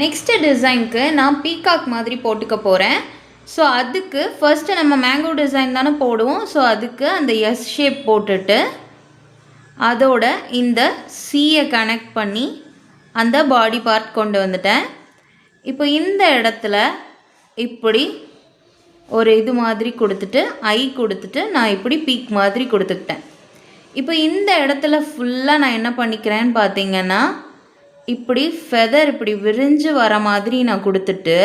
Next டிசைனுக்கு நான் peacock மாதிரி போட்டுக்க போகிறேன். ஸோ அதுக்கு ஃபர்ஸ்ட்டு நம்ம மேங்கோ டிசைன் தானே போடுவோம். ஸோ அதுக்கு அந்த எஸ் ஷேப் போட்டுட்டு அதோட இந்த சியை கனெக்ட் பண்ணி அந்த பாடி பார்ட் கொண்டு வந்துட்டேன். இப்போ இந்த இடத்துல இப்படி ஒரு இது மாதிரி கொடுத்துட்டு ஐ கொடுத்துட்டு நான் இப்படி பீக் மாதிரி கொடுத்துக்கிட்டேன். இப்போ இந்த இடத்துல ஃபுல்லாக நான் என்ன பண்ணிக்கிறேன்னு பார்த்தீங்கன்னா, இப்படி ஃபெதர் இப்படி விரிஞ்சு வர மாதிரி நான் கொடுத்துட்டு,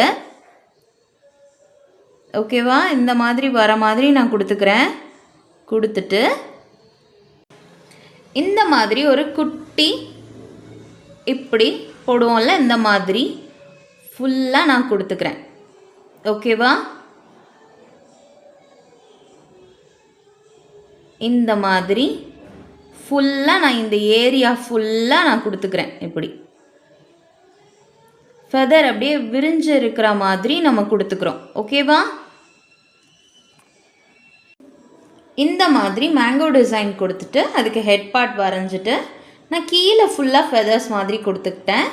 ஓகேவா, இந்த மாதிரி வர மாதிரி நான் கொடுத்துட்டு இந்த மாதிரி ஒரு குட்டி இப்படி போடுவோம்ல, இந்த மாதிரி ஃபுல்லாக நான் கொடுத்துக்கிறேன். ஓகேவா, இந்த மாதிரி ஃபுல்லாக நான் இந்த ஏரியா ஃபுல்லாக நான் கொடுத்துக்கிறேன். இப்படி ஃபெதர் அப்படியே விரிஞ்சு இருக்கிற மாதிரி நம்ம கொடுத்துக்கிறோம். ஓகேவா, இந்த மாதிரி மேங்கோ டிசைன் கொடுத்துட்டு அதுக்கு ஹெட் பார்ட் வரைஞ்சிட்டு நான் கீழே ஃபுல்லாக ஃபெதர்ஸ் மாதிரி கொடுத்துக்கிட்டேன்.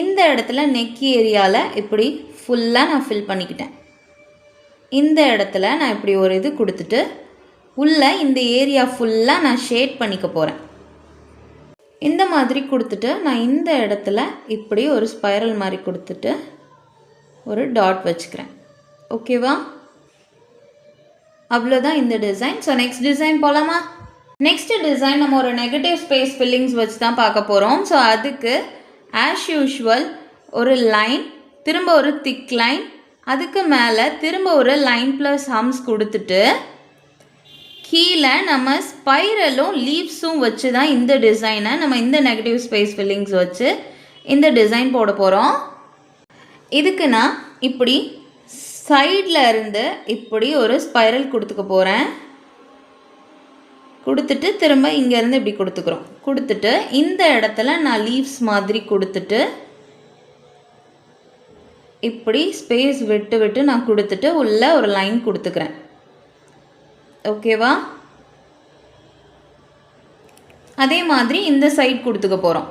இந்த இடத்துல நெக் ஏரியாவில் இப்படி ஃபுல்லாக நான் ஃபில் பண்ணிக்கிட்டேன். இந்த இடத்துல நான் இப்படி ஒரு இது கொடுத்துட்டு உள்ளே இந்த ஏரியா ஃபுல்லாக நான் ஷேட் பண்ணிக்க போகிறேன். இந்த மாதிரி கொடுத்துட்டு நான் இந்த இடத்துல இப்படி ஒரு ஸ்பைரல் மாதிரி கொடுத்துட்டு ஒரு டாட் வச்சுக்கிறேன். ஓகேவா, அவ்வளோதான் இந்த டிசைன். ஸோ நெக்ஸ்ட் டிசைன் போகலாமா? நெக்ஸ்ட் டிசைன் நம்ம ஒரு நெகட்டிவ் ஸ்பேஸ் ஃபில்லிங்ஸ் வச்சு தான் பார்க்க போகிறோம். ஸோ அதுக்கு ஆஸ் யூஷுவல் ஒரு லைன், திரும்ப ஒரு திக் லைன், அதுக்கு மேலே திரும்ப ஒரு லைன் ப்ளஸ் ஹம்ஸ் கொடுத்துட்டு கீழே நம்ம ஸ்பைரலும் லீவ்ஸும் வச்சு தான் இந்த டிசைனை நம்ம இந்த நெகட்டிவ் ஸ்பேஸ் ஃபில்லிங்ஸ் வச்சு இந்த டிசைன் போட போகிறோம். இதுக்கு நான் இப்படி சைடில் இருந்து இப்படி ஒரு ஸ்பைரல் கொடுத்துக்க போகிறேன். கொடுத்துட்டு திரும்ப இங்கேருந்து இப்படி கொடுத்துட்டு இந்த இடத்துல நான் லீவ்ஸ் மாதிரி கொடுத்துட்டு இப்படி ஸ்பேஸ் விட்டு நான் கொடுத்துட்டு உள்ள ஒரு லைன் கொடுத்துக்கிறேன். ஓகேவா, அதே மாதிரி இந்த சைட் கொடுத்துக்க போகிறோம்.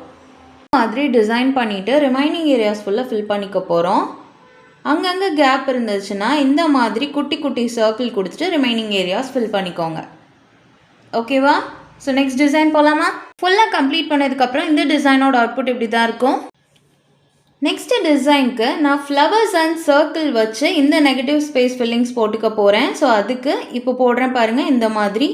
மாதிரி டிசைன் பண்ணிவிட்டு ரிமைனிங் ஏரியாஸ் ஃபுல்லாக ஃபில் பண்ணிக்க போகிறோம். அங்கங்கே கேப் இருந்துச்சுன்னா இந்த மாதிரி குட்டி குட்டி சர்க்கிள் கொடுத்துட்டு ரிமைனிங் ஏரியாஸ் ஃபில் பண்ணிக்கோங்க. ஓகேவா, ஸோ நெக்ஸ்ட் டிசைன் போகலாமா? ஃபுல்லாக கம்ப்ளீட் பண்ணதுக்கப்புறம் இந்த டிசைனோட அவுட்புட் இப்படி தான் இருக்கும். நெக்ஸ்ட் டிசைனுக்கு நான் ஃப்ளவர்ஸ் அண்ட் சர்க்கிள் வச்சு இந்த நெகட்டிவ் ஸ்பேஸ் ஃபில்லிங்ஸ் போட்டுக்க போகிறேன். ஸோ அதுக்கு இப்போ போடுறேன் பாருங்கள், இந்த மாதிரி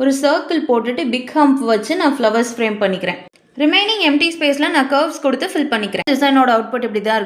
ஒரு சர்க்கிள் போட்டுட்டு பிக் ஹம்ப் வச்சு நான் ஃப்ளவர்ஸ் ஃப்ரேம் பண்ணிக்கிறேன். ரிமைனிங் எம்டி ஸ்பேஸில் நான் கர்வ்ஸ் கொடுத்து ஃபில் பண்ணிக்கிறேன். டிசைனோட அவுட்புட் இப்படி தான் இருக்கும்.